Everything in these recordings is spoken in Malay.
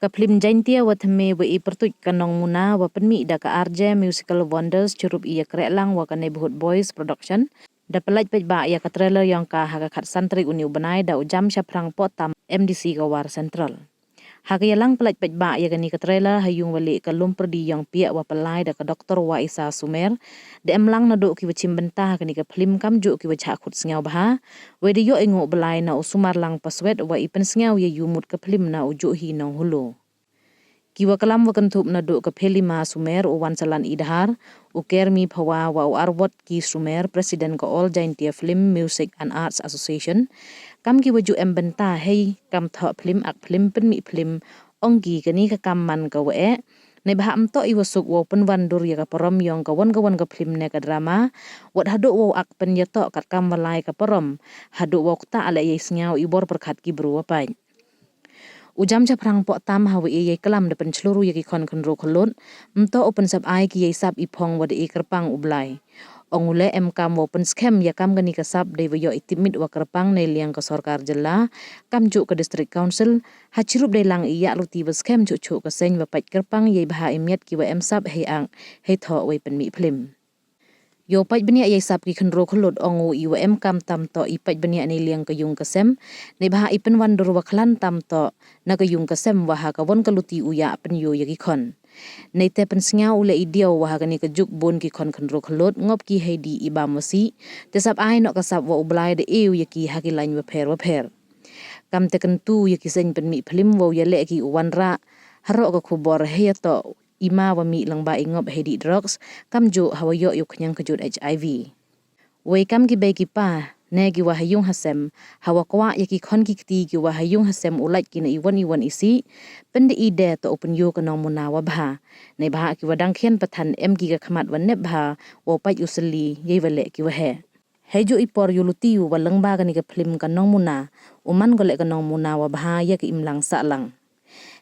Ka phlim Jaiñtia wa thymme wa pertuj ka Nongmuna wa penmi da ka RJ Musical Wonders curup iya lang wa ka Neighborhood Boys Production. Da pelaj pej ba ya ka trailer yang ka haka khat santri uniu benai da ujam syaprang potam MDC Kawar Central. Haka yalang pelaj pej ba ya gani ka trailer hayung wali ka lumpur di yang pia wa pelai da ka Dr. Wyrta Sumer da imlang na do ki wachim bentah kani ka phlim kam ju ki wacha khut sngau bah we de yo ingu belai na usumar lang paswet wa ipen sngau ye yumut ka phlim na uju hi nong hulu. Kiwa klam wa kentup na do ka phelima Sumer u wansalan idhar u kermi phawa wa u arwot ki Sumer Presiden ka All Jaiñtia Film Music and Arts Association kam ki waju embenta hei kam tho phlim ak phlim penmi phlim onggi kani ka kam man ka we nei baham to i wasuk wo penwan dur ya ka parom yong ka won ka phlim ne ka drama wat hadu wo ak pen ya to kat kam walai ka parom hadu wo ta ala ye sngau i bor perkhat ki bru apa ujam chaprang po tam hawi ye klam de pen chluru ye ki khon khon ro kholot mto open sap ai ki ye sap i phong wa de kerpang ublai ongule em kam wo pen scam ya kam gani ka sap de yo itimit wa kerpang nei liang ka sarkar jela kam ju ka district council hachirup de lang iya luti wa scam chu chu ka seng wa pat kerpang ye bha imiat ki wa em sap hei ang hei tho we pen mi phlim yo paj benia ye sap ki khnro kholot ongu i wa em kam tam to i paj benia nei liang ka yung ka sem nei bha i pen wan dur wa khlan tam to na ka yung ka sem wa ha ka won ka luti uya pen yo ye ki khon nei te pen sngau le i dio wa ha ka ni ka juk bon ki khon khnro kholot ngop ki heidi i ba mosi te sap ai no ka sap wa ublai de eu ye ki ha ki lain wa pher kam te kan tu ye ki sen pen mi phlim wo ye le ki wan ra haro ka khubor he to ima wa mi lang ba ingop hedi drugs kam jo hawa yo yu khnyang kajut HIV we kam ki be ki pa ne gi wa hayung hasem hawa kwa ye ki khon ki ti gi wa hayung hasem ulait ki na iwan isi pende ide to open yo ka Nongmuna wa bha ne bha ki wa dang khen pathan em ki ka khmat wan ne bha wo pa usli ye wale ki wa he hejo ipor yuluti wa lang ba ka ni ka phlim ka Nongmuna uman gole ka Nongmuna wa bha ye ki imlang sahlang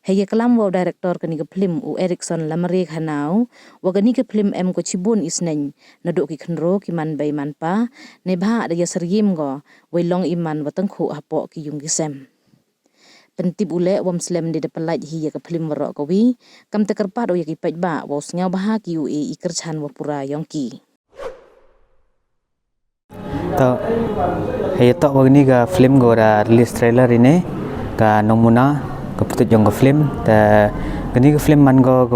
hei klam wo director kani ka phlim u Erikson lamare khanau wa kani ka phlim em ko chibun isnen na do ki khnro ki man bai man pa ne bha da ya sergim go we long iman wa tangkhu hapo ki yung ki sem pentip ule wam slem de pelaj hi ka phlim waro ko wi kam te karpa do ya ki paj ba wo sngau bha ki u e ikar chan wa pura yong ki to hei to wa ni ka phlim go ra release trailer ini ka Nongmuna kaputut yang ke film ta gini ke film man go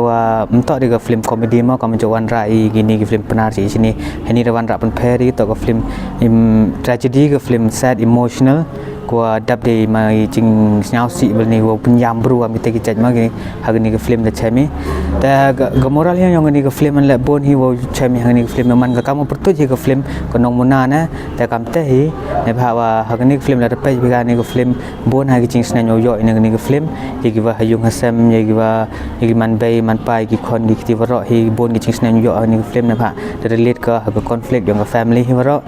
mentok di ke film komedi mau kamu jawan rai gini ke film penar di sini ini rawan rak pen peri to ke film tragedy ke film sad emotional gua dap de mai jing nyau si belni gua penyam bru ami te kijat ma gini hagni ke film da chami ta ga moral yang gini ke film an le bon hi wo chami hagni ke film man ga kamu pertut ke film ke Nongmuna na ta kam te hi ne bhawa hagni ke film da pe bi ga ni ke film bon ha gi jing sna yo ini gini ke film ye gi wa hayung hasam ye gi wa ye gi man bai man pai gi khon gi ti waro hi bon gi jing sna yo ni ke film na bha da relate ka ha conflict yang ke family hi waro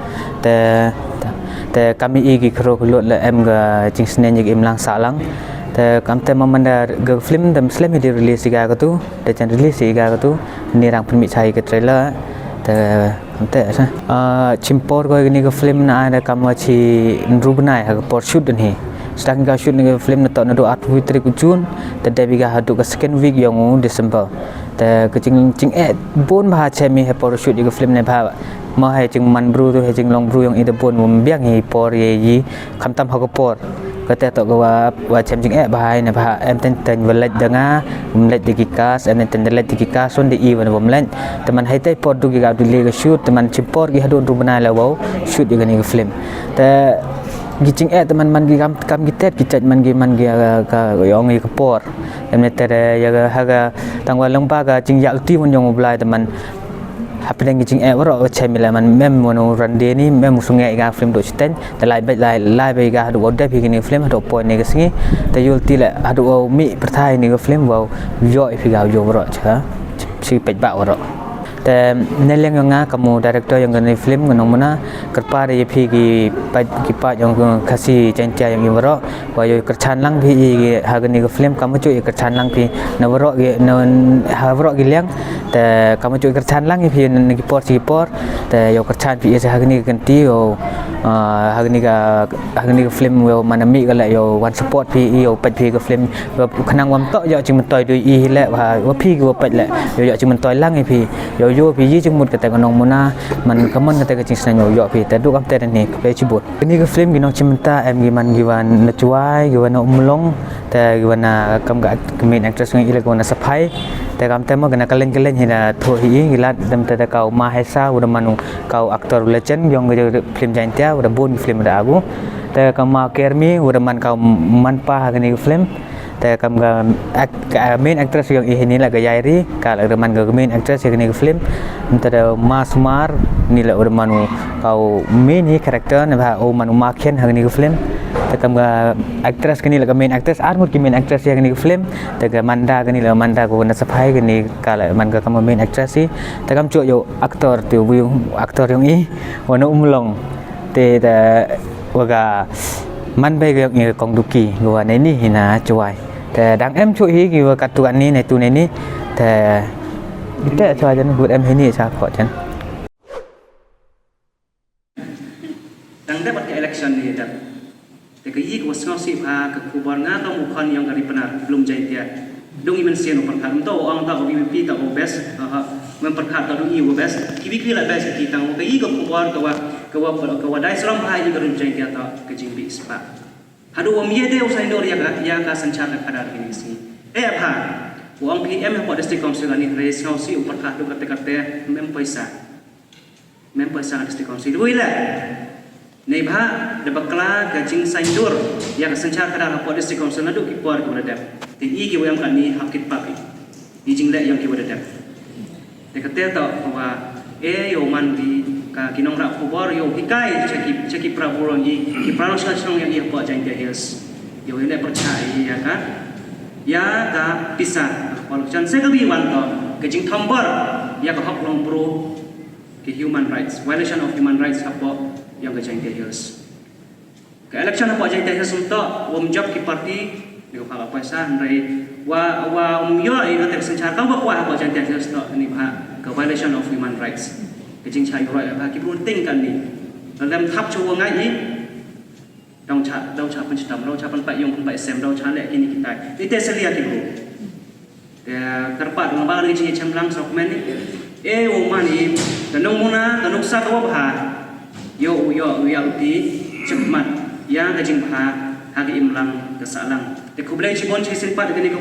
te kami igi kro kulot le em ga jing snen ye imlang sahlang te kam te mamanda ga film dam slem di release ga tu te chan release ga tu ni rang pun mi chai ke trailer te kam te sa chimpor ko ni ga film na ada kam chi nrubnai ha por shoot ni stang ga shoot ni ga film na to na do art witri ku jun te de biga ha du ga second week yang December te ke jing bon ba chemi he por shoot ga film ne ba ma hai jing man bru tu hai jing long bru yang ida bon mum biang hi por ye yi kham tam ha ko por ka te to wa chem jing bahai na ba em ten welet danga umlet dikikas em ten let dikikas on de i wan bomlen teman hai te por du gi ga du le ga shoot teman chimpor gi hadon rubna la wow shoot gi ni film te gi jing teman man gi kam gi tet gi chat man gi ka yong gi ko por em ne te ya ga ha ga tangwa long ba ga jing ya ti mon yong oblai teman happening jing waro chemila man mem mono rande ni mem sungai ga film do sten ta lai bai ga do de phi ni film do point ni ga singi ta yul ti la adu mi perthai ni ga film wow yo phi ga yo waro cha si pej ba waro te neleng nga kamu director yang ni film Nongmuna kerpa de phi ki pa yang kasi Jaiñtia yang waro wa yo kerchan lang phi ha ga ni ga film kamu chu kerchan lang phi na waro ge na ha waro gi leng te kamu cu kerchan lang phi ni por te yo kerchan phi se ha ni kan ti yo hari ni ke film yo manami ka la yo one support pi yo pat pi ke film khnang wam to yo chim toy doi i le wa pi ke pat le yo chim toy lang i pi yo pi yi chim mut ka ta nong muna man kamon ka ta ke ching sna yo pi ta du kam ta ni pe chibut ni ke film gi nong chim ta em gi man gi wan na chuai gi wan umlong ta gi wan na kam ga main actress ngi ile ko na sapai ta kam ta ma gana kalen hina tho hi gi la dam ta kau ma hesa udah manu kau aktor legend yang ge film Jaiñtia udah bun film da aku ta kam ma kermi udah man kau manpa gani film ta kam ga main actress yang ini la ga yairi ka la man ga main actress yang ni film ta da masmar ni la udah manu kau main ni karakter na ba o manu maken hang ni film ta kam ga actress kini la ga main actress armut ki main actress yang ni film ta ga manda kini la manda ko na sapai kini ka la man ga kam main actress si ta kam chu yo aktor tu view aktor yang i wana umlong te ta waga man bay ga ni kong duki go ne ni hina chuai ta dang em chu hi ki ka tu an ni ne tu ne ni ta kita cho jan buat em ini sa ko jan dang dapat ke election ni dak te ke yi ko sngo si pha ke ku bar nga ka mu khon yang dari penar belum Jaiñtia dong imen sen per khat to ong ta VP ta o best men per khat ta dong i o best ki bi la best ki tang ke yi ko ku bar ka wa dai sram hai ni ka rum Jaiñtia ta ke jing bi spa hadu om ye de usai dor ya ka sancha ka khadar ki ni si pha uang PM yang pada district council ni raise council upar khat du kate mem paisa district council doi la nei bha de bakla ka jing sain dur ya ka sancha kada pada district council na du ki por ko da te i ki wam kan ni hakit pa i jing la yang ki wada da de kate ta wa yo man di ka kinong ra ko bor yo hikai cheki praborong ki pranos ka chong yang i pa Jaiñtia hills yo ile percaya ya kan ya ka pisah walau jangan saya kebi wanto kejing tombor ya ke hak long pro ke human rights violation of human rights apa yang ke Jaiñtia hills ke election apa Jaiñtia hills untuk job ki parti di apa apa sah ndai wa yo ini tak sencar kau apa Jaiñtia hills to ini bah ke violation of human rights kejing cai right bah ki penting kan ni dalam tap chuang ngai ni dong cha pencipta dong cha penpai yang penpai sem dong cha lek kini kita itu selia ki bro ya terpat ngabal ni imlang dokumen ni umani Nongmuna sa ko bah yo uti cemat ya gajing bah hagi imlang ke sahlang te kublai cibon cisin pat gini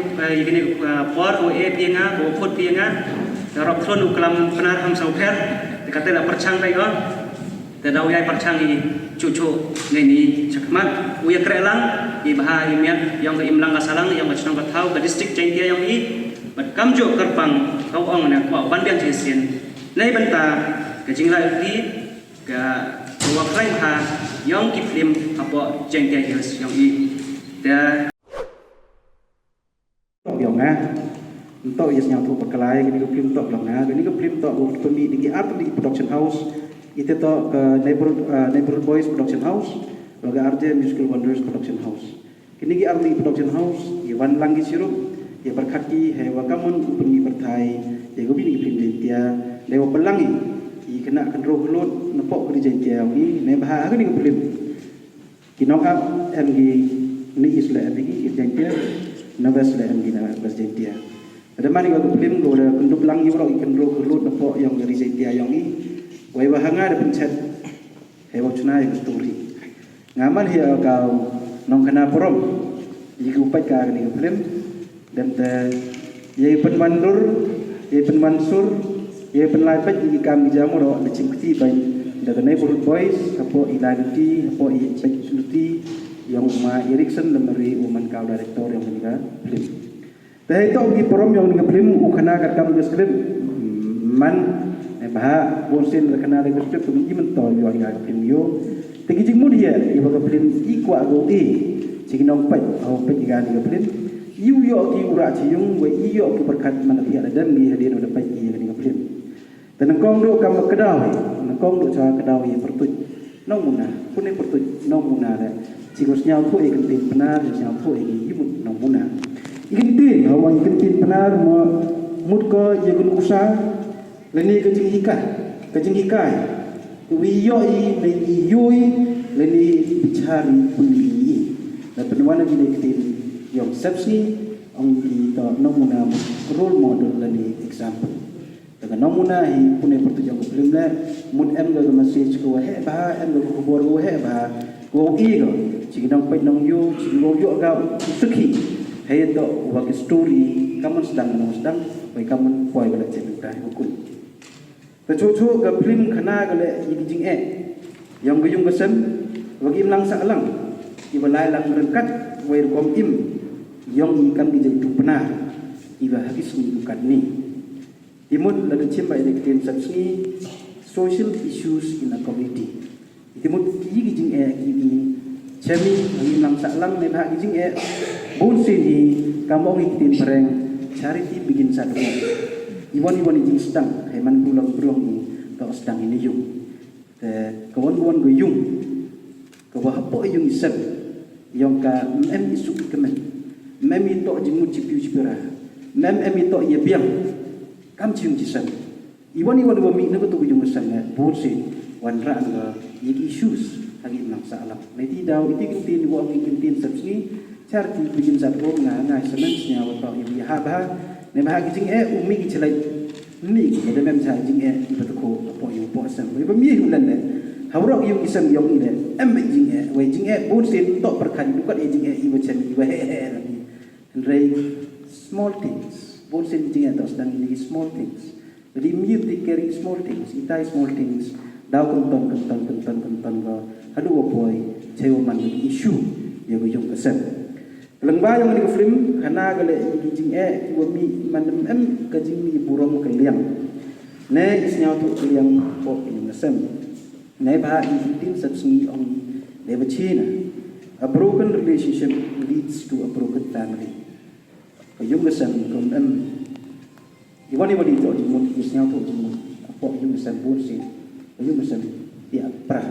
por o pianga o phut pianga darok thon klam penar ham sauper te kata la perchang dai o te dau yai perchang ni cucu ni cekmat uya krelang i bah imian yang ke imlang ke sahlang yang ke chnong ke thau ke district Jaiñtia yang i bat kamjo kerpang kau ong na ko ban biang chin nei banta ke jingla uti ke wa klaim ha yang ki film apa Jaiñtia hills yang i da yang untuk yang nyatu perkelai ini ke film tok long ini ke film tok pemi di art di production house itu tok ke neighborhood boys production house loga RJ musical wonders production house kini ke art di production house ya wan langi sirup ya berkaki hewa kamun upeni pertai ya gobi ni film Jaiñtia lewa pelangi i kena kendro gelot nepok ke Jaiñtia ni ne bah ni ke film kinok up mg ni isla mg Jaiñtia nabas la mg na bas Jaiñtia ada mani ke film go ada kendro pelangi bro kendro gelot nepok yang dari Jaiñtia yang ni wai bahanga ada pencet hewa cuna yang story ngaman hi kau nong kena porom jika upat ka ni film dan ye penmandur ye penmansur ye penlaipat jika kami jamu ro le cingti bai daga neighborhood boys apo ilanti apo i security yang ma Erikson lemari uman kau director yang meninggal film teh itu di porom yang meninggal film ukana kat kam script man bah bonsin kena le script tu mentol yo ngai film yo tegi jingmu dia iba ke film ikwa go cikinong pat au pat jika ni film yu yo ki ura ciung we iyo ki berkat mana dia ada mi hadir ada pai ki ni film dan kong do kam kedau kong do cha kedau ye pertuj Nongmuna pun ni pertuj Nongmuna da cikos nyau tu e kentin benar nyau tu e yimut Nongmuna kentin awang kentin benar mut ko ye gun usa leni ke jing hikai Wiyoi leni yui leni bichari puli. Na penuana gini ketin yang sepsi ang kita Nongmuna role model leni example. Dengan Nongmuna hi punai pertujang ke film le mun em ga message ko he ba em ga kubor ko he ba ko i go chỉ nong pet nong yu chỉ nong yu ga sukhi he to wa ke story kaman sedang bai kaman poi ga chen ta hukun. Kecucu ke film kena gale jing yang guyung kesem bagi imlang sahlang iba lai lang merengkat wair kom im yang ikan di jadi benar iba habis ni katni imut lada cimba elektim sabsi social issues in a community imut ki jing ki cemi imlang sahlang ne bah jing bon sini kamu ngitin pereng charity begin satu iwan jing sedang heman pulang burung ni kau sedang ini yung kawan guyung kau apa yung isap yang ka em isuk kemen mem itu jimut cipiu cipira mem itu ia biang kam cium cisan iwan wa mi ne betul yung isap ne bolse wan ra ga yik issues lagi nang salam nanti daw itu kintin wa kintin sabsi charity begin satu nga semennya wa ta ibi haba ne bahagi jing umi ki chelai ni ada mem sa jing ibat ko po yu po sam iba mi hulan ne hawro yu isam yong ine em jing we jing bon sin to perkan bukan jing iba chem iba rei small things bon sin jing to sedang ini small things jadi mi take care small things itai small things daw kon go hadu boy chewo man issue ya go yung kasem lengba yang di film kana gale jing wa mi man em ka jing mi burong kaliang ne isnya tu kaliang po in nasem ne ba in subsni on de bachina a broken relationship leads to a broken family ka yung nasem kon em iwan to jing isnya tu jing po yung nasem bursi yung nasem ya pra